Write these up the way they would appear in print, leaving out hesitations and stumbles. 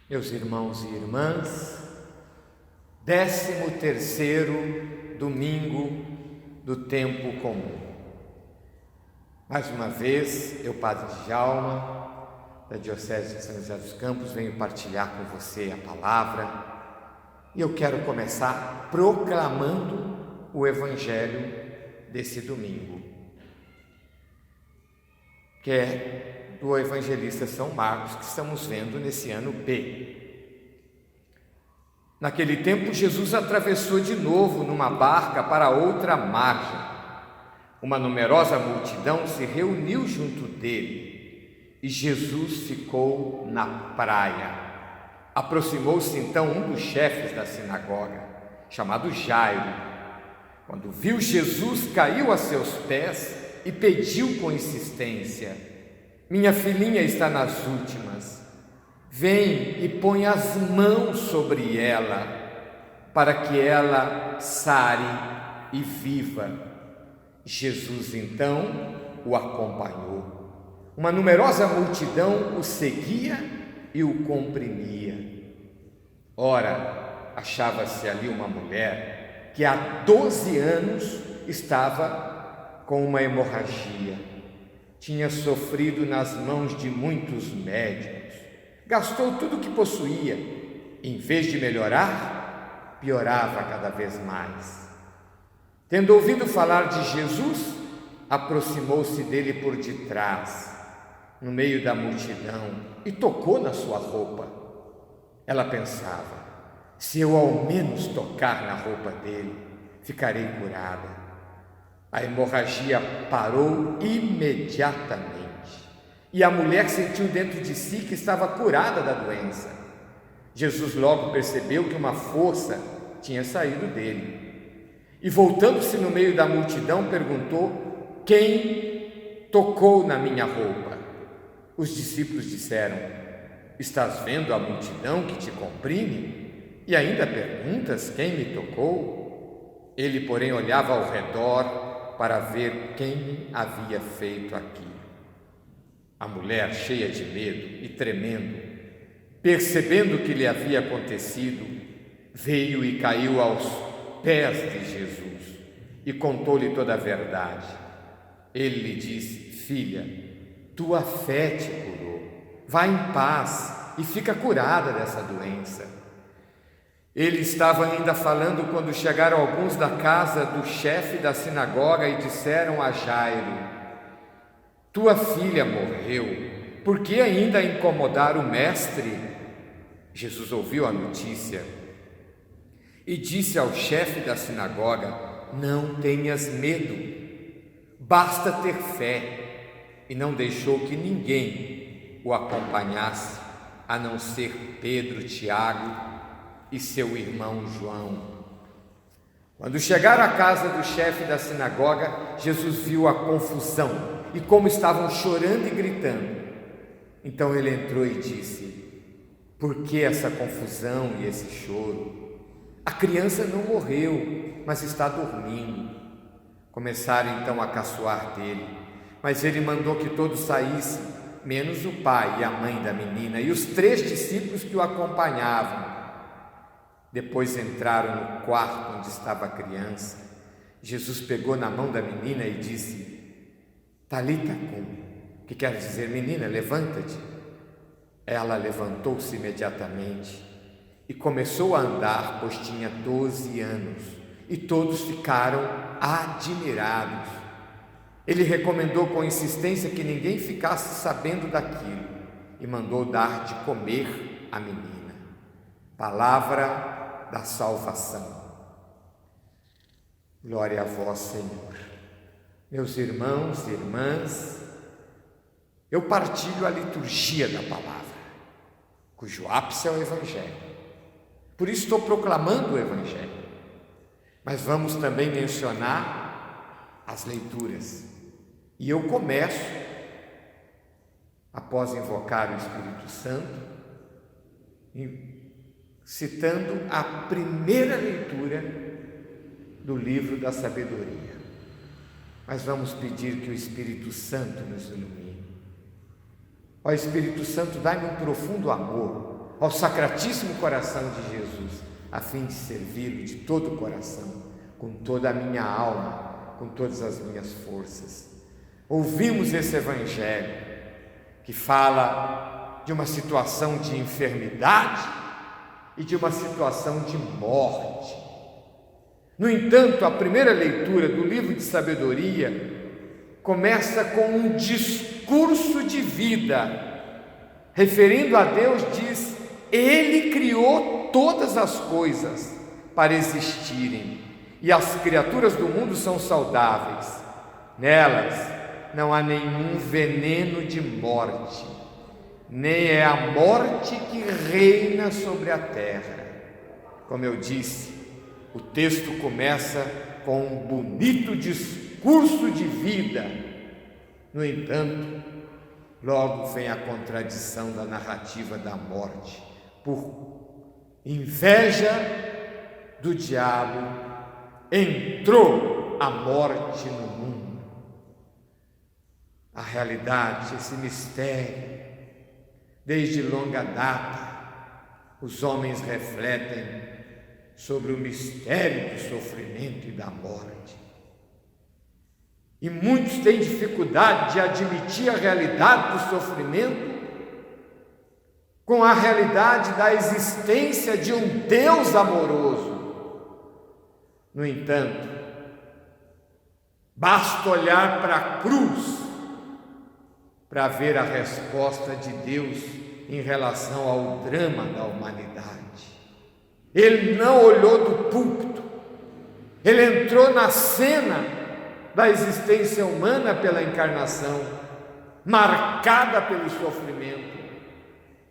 Meus irmãos e irmãs, 13º domingo do tempo comum. Mais uma vez, eu, Padre Djalma, da Diocese de São José dos Campos, venho partilhar com você a palavra e eu quero começar proclamando o Evangelho desse domingo, que é do evangelista São Marcos, que estamos vendo nesse ano B. Naquele tempo, Jesus atravessou de novo numa barca para outra margem. Uma numerosa multidão se reuniu junto dele e Jesus ficou na praia. Aproximou-se então um dos chefes da sinagoga, chamado Jairo. Quando viu Jesus, caiu a seus pés e pediu com insistência: minha filhinha está nas últimas, vem e põe as mãos sobre ela, para que ela sare e viva. Jesus então o acompanhou. Uma numerosa multidão o seguia e o comprimia. Ora, achava-se ali uma mulher que há 12 anos estava com uma hemorragia. Tinha sofrido nas mãos de muitos médicos, gastou tudo o que possuía. Em vez de melhorar, piorava cada vez mais. Tendo ouvido falar de Jesus, aproximou-se dele por detrás, no meio da multidão, e tocou na sua roupa. Ela pensava: se eu ao menos tocar na roupa dele, ficarei curada. A hemorragia parou imediatamente e a mulher sentiu dentro de si que estava curada da doença. Jesus logo percebeu que uma força tinha saído dele e, voltando-se no meio da multidão, perguntou: quem tocou na minha roupa? Os discípulos disseram: estás vendo a multidão que te comprime e ainda perguntas quem me tocou? Ele, porém, olhava ao redor para ver quem havia feito aquilo. A mulher, cheia de medo e tremendo, percebendo o que lhe havia acontecido, veio e caiu aos pés de Jesus e contou-lhe toda a verdade. Ele lhe disse: filha, tua fé te curou, vá em paz e fica curada dessa doença. Ele estava ainda falando quando chegaram alguns da casa do chefe da sinagoga e disseram a Jairo: tua filha morreu, por que ainda incomodar o mestre? Jesus ouviu a notícia e disse ao chefe da sinagoga: não tenhas medo, basta ter fé. E não deixou que ninguém o acompanhasse, a não ser Pedro, Tiago e seu irmão João. Quando chegaram à casa do chefe da sinagoga, Jesus viu a confusão e como estavam chorando e gritando. Então ele entrou e disse: por que essa confusão e esse choro? A criança não morreu, mas está dormindo. Começaram então a caçoar dele, mas ele mandou que todos saíssem, menos o pai e a mãe da menina e os 3 discípulos que o acompanhavam. Depois entraram no quarto onde estava a criança. Jesus pegou na mão da menina e disse: Talita cum, que quer dizer: menina, levanta-te. Ela levantou-se imediatamente e começou a andar, pois tinha 12 anos, e todos ficaram admirados. Ele recomendou com insistência que ninguém ficasse sabendo daquilo e mandou dar de comer à menina. Palavra da salvação. Glória a vós, Senhor. Meus irmãos e irmãs, eu partilho a liturgia da palavra, cujo ápice é o Evangelho. Por isso estou proclamando o Evangelho. Mas vamos também mencionar as leituras. E eu começo, após invocar o Espírito Santo, citando a primeira leitura do livro da sabedoria. Mas vamos pedir que o Espírito Santo nos ilumine. Ó Espírito Santo, dai-me um profundo amor ao Sacratíssimo Coração de Jesus, a fim de servi-lo de todo o coração, com toda a minha alma, com todas as minhas forças. Ouvimos esse Evangelho que fala de uma situação de enfermidade e de uma situação de morte. No entanto, a primeira leitura do livro de sabedoria começa com um discurso de vida, referindo a Deus, diz: Ele criou todas as coisas para existirem, e as criaturas do mundo são saudáveis. Nelas não há nenhum veneno de morte, nem é a morte que reina sobre a terra. Como eu disse, o texto começa com um bonito discurso de vida. No entanto, logo vem a contradição da narrativa da morte. Por inveja do diabo, entrou a morte no mundo. A realidade, esse mistério, desde longa data, os homens refletem sobre o mistério do sofrimento e da morte. E muitos têm dificuldade de admitir a realidade do sofrimento com a realidade da existência de um Deus amoroso. No entanto, basta olhar para a cruz para ver a resposta de Deus em relação ao drama da humanidade. Ele não olhou do púlpito, ele entrou na cena da existência humana pela encarnação, marcada pelo sofrimento,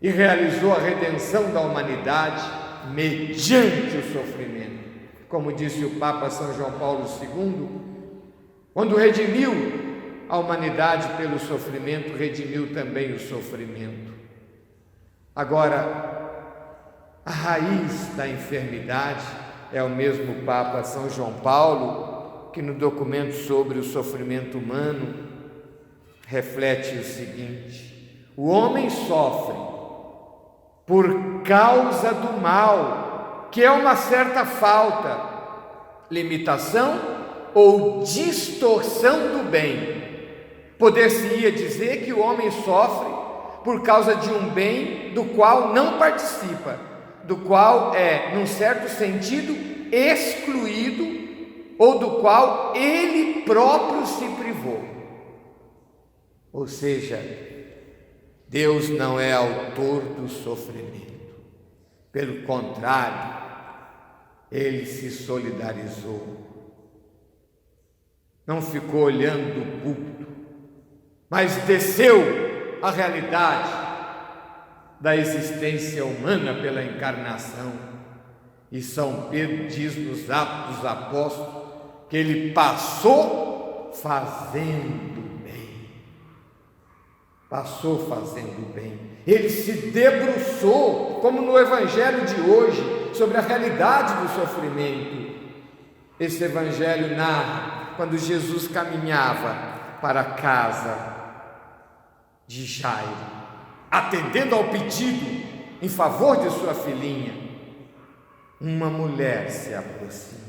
e realizou a redenção da humanidade mediante o sofrimento. Como disse o Papa São João Paulo II, quando redimiu a humanidade pelo sofrimento, redimiu também o sofrimento. Agora, a raiz da enfermidade é o mesmo Papa São João Paulo, que no documento sobre o sofrimento humano reflete o seguinte: o homem sofre por causa do mal, que é uma certa falta, limitação ou distorção do bem. Poder-se-ia dizer que o homem sofre por causa de um bem do qual não participa, do qual é, num certo sentido, excluído, ou do qual ele próprio se privou. Ou seja, Deus não é autor do sofrimento. Pelo contrário, Ele se solidarizou. Não ficou olhando do púlpito, mas desceu à realidade da existência humana pela encarnação. E São Pedro diz nos Atos dos Apóstolos que ele passou fazendo bem. Passou fazendo bem. Ele se debruçou, como no Evangelho de hoje, sobre a realidade do sofrimento. Esse Evangelho narra quando Jesus caminhava para a casa de Jairo, atendendo ao pedido em favor de sua filhinha, uma mulher se aproxima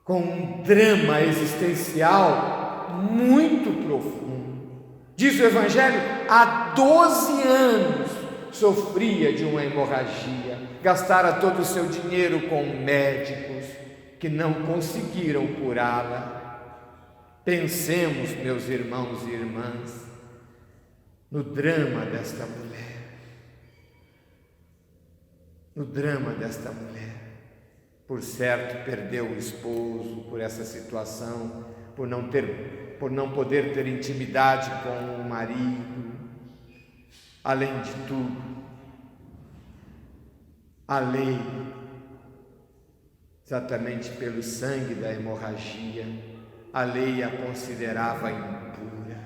com um drama existencial muito profundo. Diz o Evangelho, há 12 anos sofria de uma hemorragia, gastara todo o seu dinheiro com médicos que não conseguiram curá-la. Pensemos, meus irmãos e irmãs, no drama desta mulher. No drama desta mulher. Por certo, perdeu o esposo por essa situação, por não poder ter intimidade com o marido. Além de tudo, a lei, exatamente pelo sangue da hemorragia, a lei a considerava impura.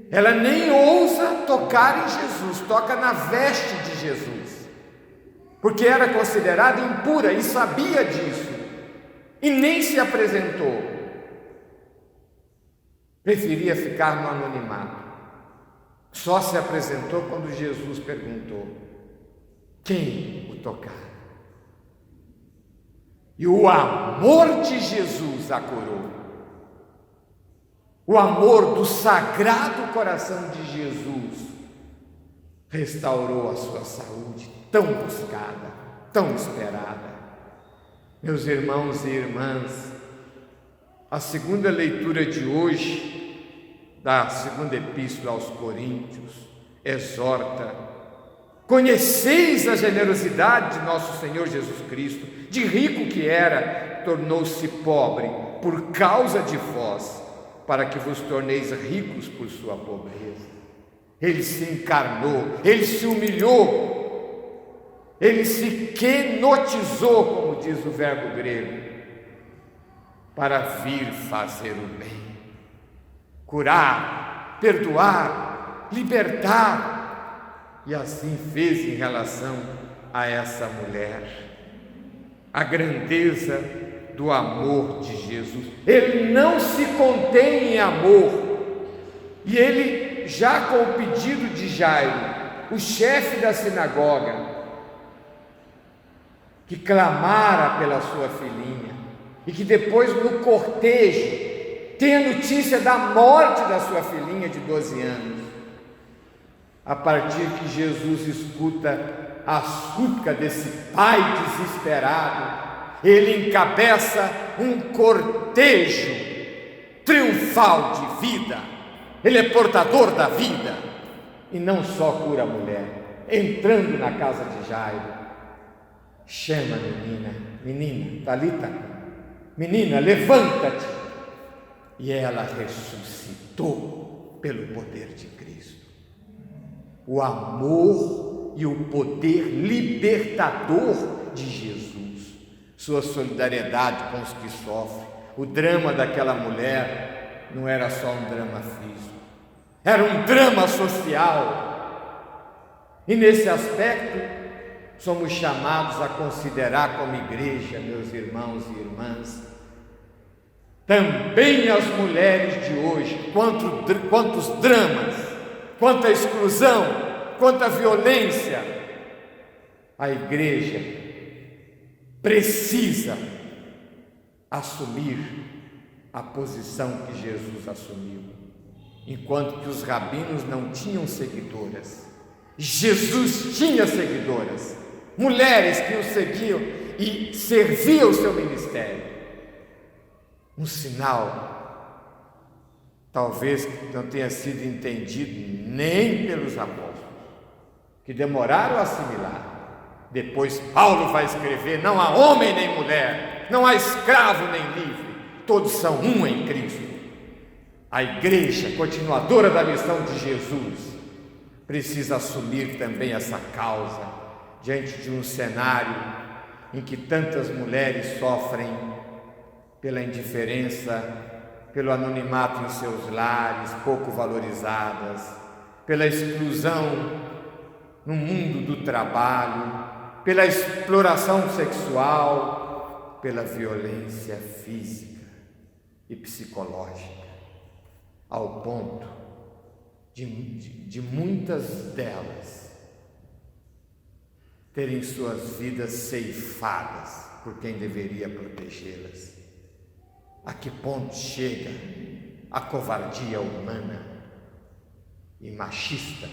Ela nem ousa tocar em Jesus, toca na veste de Jesus, porque era considerada impura e sabia disso, e nem se apresentou. Preferia ficar no anonimato. Só se apresentou quando Jesus perguntou: quem o tocar? E o amor de Jesus a curou. O amor do Sagrado Coração de Jesus restaurou a sua saúde, tão buscada, tão esperada. Meus irmãos e irmãs, a segunda leitura de hoje, da segunda epístola aos Coríntios, exorta: conheceis a generosidade de nosso Senhor Jesus Cristo, de rico que era, tornou-se pobre por causa de vós, para que vos torneis ricos por sua pobreza. Ele se encarnou, ele se humilhou, ele se quenotizou, como diz o verbo grego, para vir fazer o bem, curar, perdoar, libertar, e assim fez em relação a essa mulher. A grandeza do amor de Jesus. Ele não se contém em amor, e ele, já com o pedido de Jairo, o chefe da sinagoga, que clamara pela sua filhinha, e que depois no cortejo tem a notícia da morte da sua filhinha de 12 anos, a partir que Jesus escuta a súplica desse pai desesperado, ele encabeça um cortejo triunfal de vida. Ele é portador da vida, e não só cura a mulher. Entrando na casa de Jairo, chama a menina, Talita, menina, levanta-te. E ela ressuscitou pelo poder de Cristo. O amor e o poder libertador de Jesus, sua solidariedade com os que sofrem. O drama daquela mulher não era só um drama físico, era um drama social. E nesse aspecto somos chamados a considerar como igreja, meus irmãos e irmãs, também as mulheres de hoje, quantos dramas, quanta exclusão, quanta violência. A igreja precisa assumir a posição que Jesus assumiu. Enquanto que os rabinos não tinham seguidoras, Jesus tinha seguidoras, mulheres que o seguiam e serviam o seu ministério. Um sinal, talvez não tenha sido entendido nem pelos apóstolos, que demoraram a assimilar. Depois Paulo vai escrever: não há homem nem mulher, não há escravo nem livre, todos são um em Cristo. A igreja, continuadora da missão de Jesus, precisa assumir também essa causa, diante de um cenário em que tantas mulheres sofrem pela indiferença, pelo anonimato em seus lares, pouco valorizadas, pela exclusão no mundo do trabalho, pela exploração sexual, pela violência física e psicológica, ao ponto de muitas delas terem suas vidas ceifadas por quem deveria protegê-las. A que ponto chega a covardia humana e machista?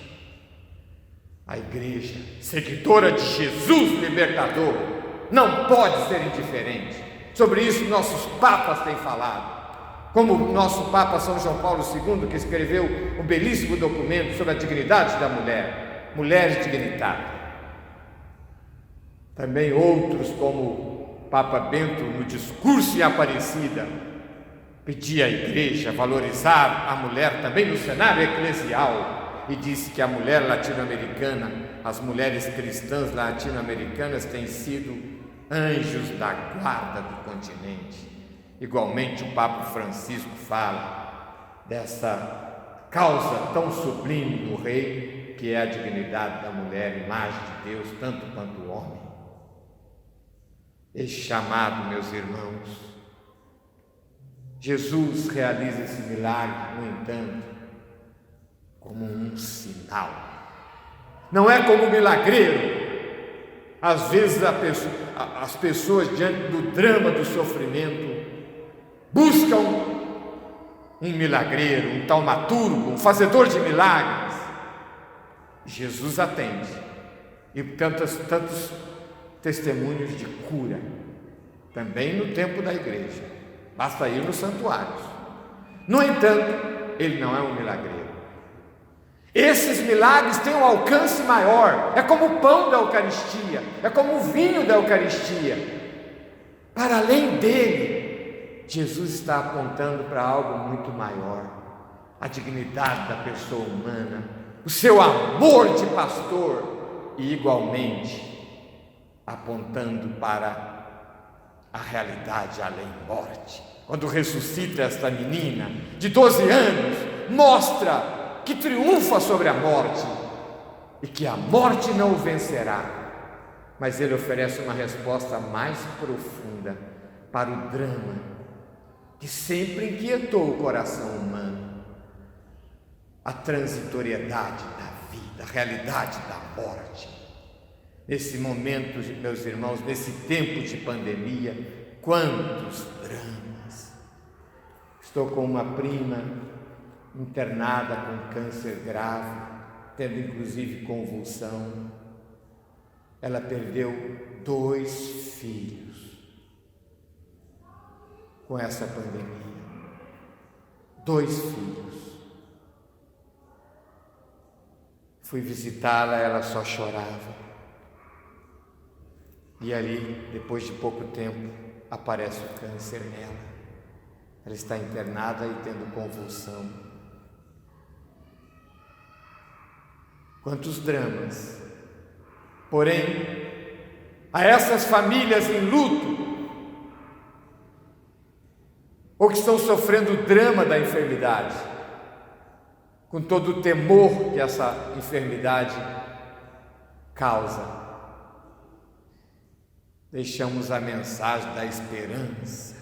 A igreja, seguidora de Jesus libertador, não pode ser indiferente. Sobre isso nossos papas têm falado, como o nosso Papa São João Paulo II, que escreveu um belíssimo documento sobre a dignidade da mulher, Mulheres Dignitatem. Também outros, como Papa Bento, no discurso em Aparecida, pedia à igreja valorizar a mulher também no cenário eclesial, e disse que a mulher latino-americana, as mulheres cristãs latino-americanas têm sido anjos da guarda do continente. Igualmente o Papa Francisco fala dessa causa tão sublime do rei, que é a dignidade da mulher, imagem de Deus, tanto quanto o homem. Este chamado, meus irmãos, Jesus realiza esse milagre, no entanto, como um sinal. Não é como milagreiro. Às vezes as pessoas, diante do drama, do sofrimento, buscam um milagreiro, um taumaturgo, um fazedor de milagres. Jesus atende, e tantos testemunhos de cura, também no tempo da igreja, basta ir nos santuários. No entanto, ele não é um milagreiro. Esses milagres têm um alcance maior, é como o pão da Eucaristia, é como o vinho da Eucaristia. Para além dele, Jesus está apontando para algo muito maior, a dignidade da pessoa humana, o seu amor de pastor, e igualmente apontando para a realidade além morte. Quando ressuscita esta menina de 12 anos, mostra que triunfa sobre a morte e que a morte não o vencerá. Mas ele oferece uma resposta mais profunda para o drama que sempre inquietou o coração humano: a transitoriedade da vida, a realidade da morte. Nesse momento, meus irmãos, nesse tempo de pandemia, quantos dramas! Estou com uma prima internada com câncer grave, tendo inclusive convulsão. Ela perdeu 2 filhos com essa pandemia. 2 filhos. Fui visitá-la, ela só chorava. E ali, depois de pouco tempo, aparece o câncer nela. Ela está internada e tendo convulsão. Quantos dramas! Porém, a essas famílias em luto, ou que estão sofrendo o drama da enfermidade, com todo o temor que essa enfermidade causa, deixamos a mensagem da esperança,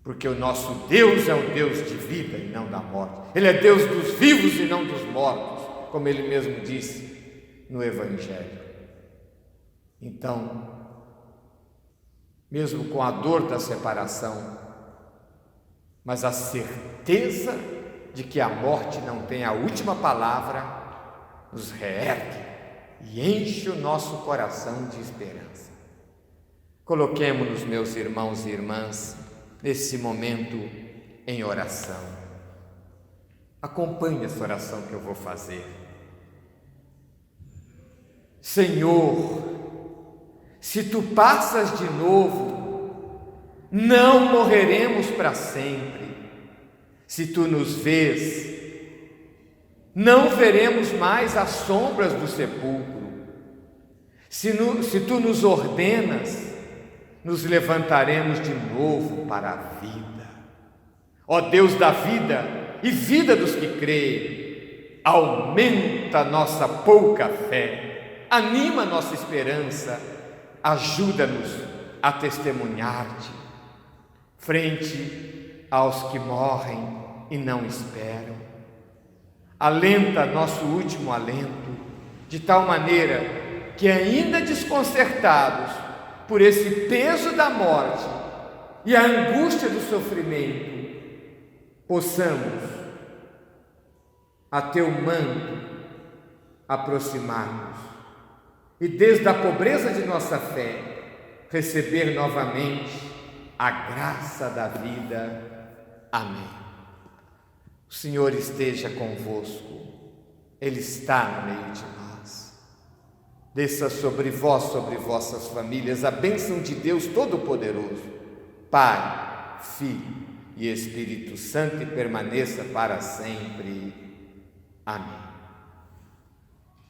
porque o nosso Deus é um Deus de vida e não da morte. Ele é Deus dos vivos e não dos mortos, como ele mesmo disse no Evangelho. Então, mesmo com a dor da separação, mas a certeza de que a morte não tem a última palavra, nos reergue e enche o nosso coração de esperança. Coloquemo-nos, meus irmãos e irmãs, nesse momento em oração. Acompanhe essa oração que eu vou fazer. Senhor, se tu passas de novo, não morreremos para sempre. Se tu nos vês, não veremos mais as sombras do sepulcro. Se tu nos ordenas, nos levantaremos de novo para a vida. Ó Deus da vida e vida dos que creem, aumenta nossa pouca fé, anima nossa esperança, ajuda-nos a testemunhar-te frente aos que morrem e não esperam. Alenta nosso último alento, de tal maneira que, ainda desconcertados por esse peso da morte e a angústia do sofrimento, possamos, a teu manto, aproximar-nos e, desde a pobreza de nossa fé, receber novamente a graça da vida. Amém. O Senhor esteja convosco, Ele está no meio de nós. Desça sobre vós, sobre vossas famílias, a bênção de Deus Todo-Poderoso, Pai, Filho e Espírito Santo, e permaneça para sempre. Amém.